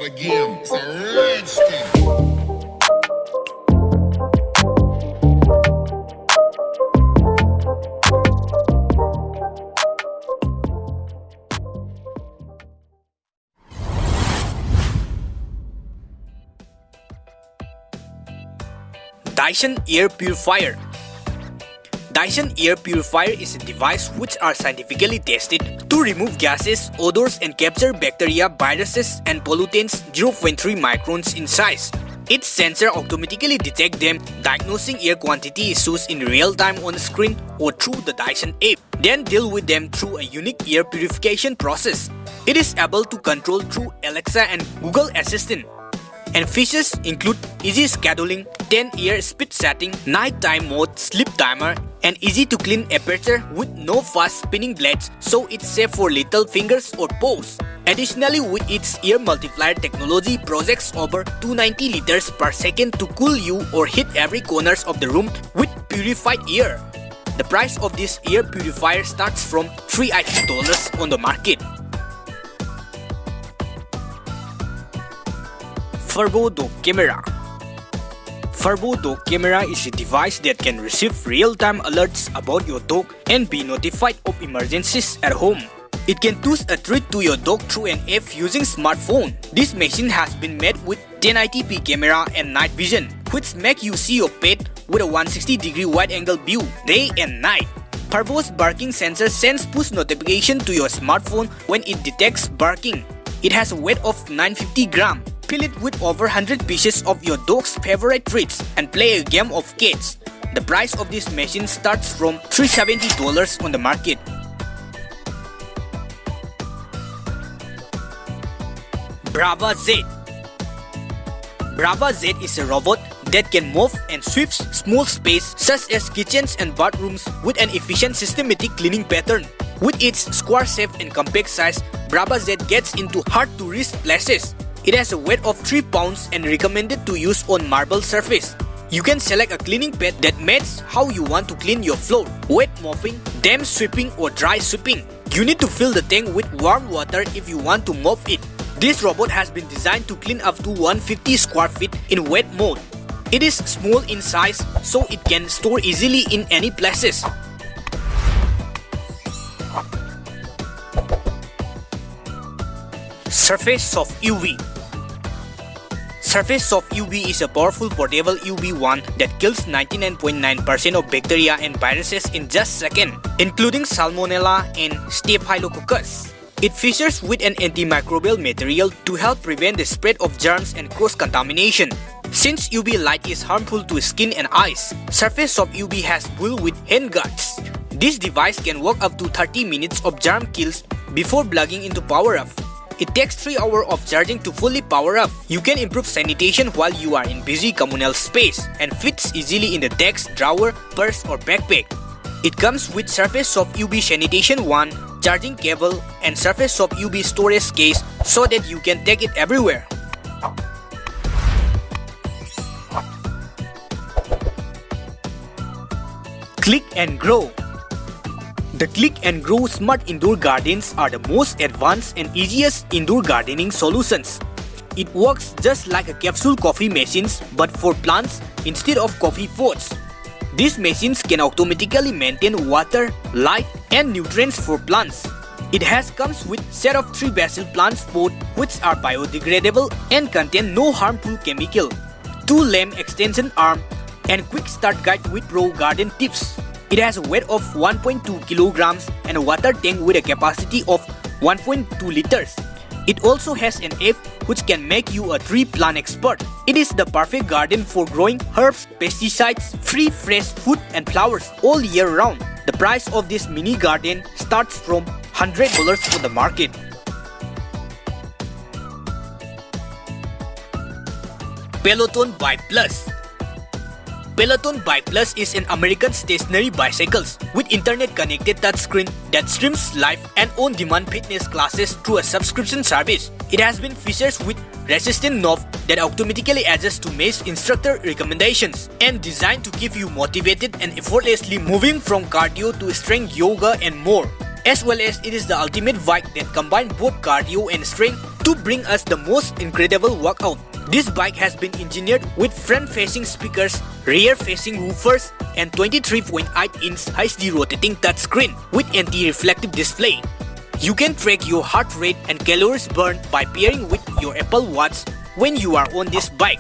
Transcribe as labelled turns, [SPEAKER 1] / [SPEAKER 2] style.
[SPEAKER 1] start again. It's a rage thing.
[SPEAKER 2] Dyson Air Purifier. Dyson Air Purifier is a device which are scientifically tested to remove gases, odors and capture bacteria, viruses and pollutants 0.3 microns in size. Its sensor automatically detects them, diagnosing air quantity issues in real time on the screen or through the Dyson app, then deal with them through a unique air purification process. It is able to control through Alexa and Google Assistant. And features include easy scheduling, 10 air speed setting, nighttime mode, sleep timer, and easy to clean aperture with no fast spinning blades, so it's safe for little fingers or paws. Additionally, with its air multiplier technology, projects over 290 liters per second to cool you or heat every corners of the room with purified air. The price of this air purifier starts from $380 on the market. Furbo Dog Camera. Furbo Dog Camera is a device that can receive real-time alerts about your dog and be notified of emergencies at home. It can toss a treat to your dog through an app using smartphone. This machine has been made with 1080p camera and night vision, which make you see your pet with a 160-degree wide-angle view day and night. Furbo's barking sensor sends push notification to your smartphone when it detects barking. It has a weight of 950 grams. Fill it with over 100 pieces of your dog's favorite treats and play a game of cats. The price of this machine starts from $370 on the market. Brava Z. Brava Z is a robot that can move and sweep small space such as kitchens and bathrooms with an efficient systematic cleaning pattern. With its square shape and compact size, Brava Z gets into hard-to-reach places. It has a weight of 3 pounds and recommended to use on marble surface. You can select a cleaning pad that matches how you want to clean your floor: wet mopping, damp sweeping or dry sweeping. You need to fill the tank with warm water if you want to mop it. This robot has been designed to clean up to 150 square feet in wet mode. It is small in size, so it can store easily in any places. Surface Soft UV. Surface Soft UV is a powerful portable UV wand that kills 99.9% of bacteria and viruses in just seconds, including Salmonella and Staphylococcus. It features with an antimicrobial material to help prevent the spread of germs and cross-contamination. Since UV light is harmful to skin and eyes, Surface Soft UV has built with hand guards. This device can work up to 30 minutes of germ kills before plugging into power off. It takes 3 hours of charging to fully power up. You can improve sanitation while you are in busy communal space and fits easily in the desk, drawer, purse or backpack. It comes with Surface Soft UV sanitation wand, charging cable and Surface Soft UV storage case so that you can take it everywhere. Click and Grow. The Click and Grow Smart Indoor Gardens are the most advanced and easiest indoor gardening solutions. It works just like a capsule coffee machines but for plants instead of coffee pots. These machines can automatically maintain water, light and nutrients for plants. It comes with set of 3 basil plants pot which are biodegradable and contain no harmful chemical, 2 lamp extension arm and quick start guide with pro garden tips. It has a weight of 1.2 kilograms and a water tank with a capacity of 1.2 liters. It also has an app which can make you a tree plant expert. It is the perfect garden for growing herbs, pesticides, free fresh food and flowers all year round. The price of this mini garden starts from $100 on the market. Peloton Bike Plus. Peloton Bike Plus is an American stationary bicycles with internet-connected touchscreen that streams live and on-demand fitness classes through a subscription service. It has been featured with resistant knob that automatically adjusts to match instructor recommendations and designed to keep you motivated and effortlessly moving from cardio to strength yoga and more. As well as it is the ultimate bike that combines both cardio and strength to bring us the most incredible workout. This bike has been engineered with front-facing speakers, rear-facing woofers, and 23.8-inch HD rotating touchscreen with anti-reflective display. You can track your heart rate and calories burned by pairing with your Apple Watch when you are on this bike.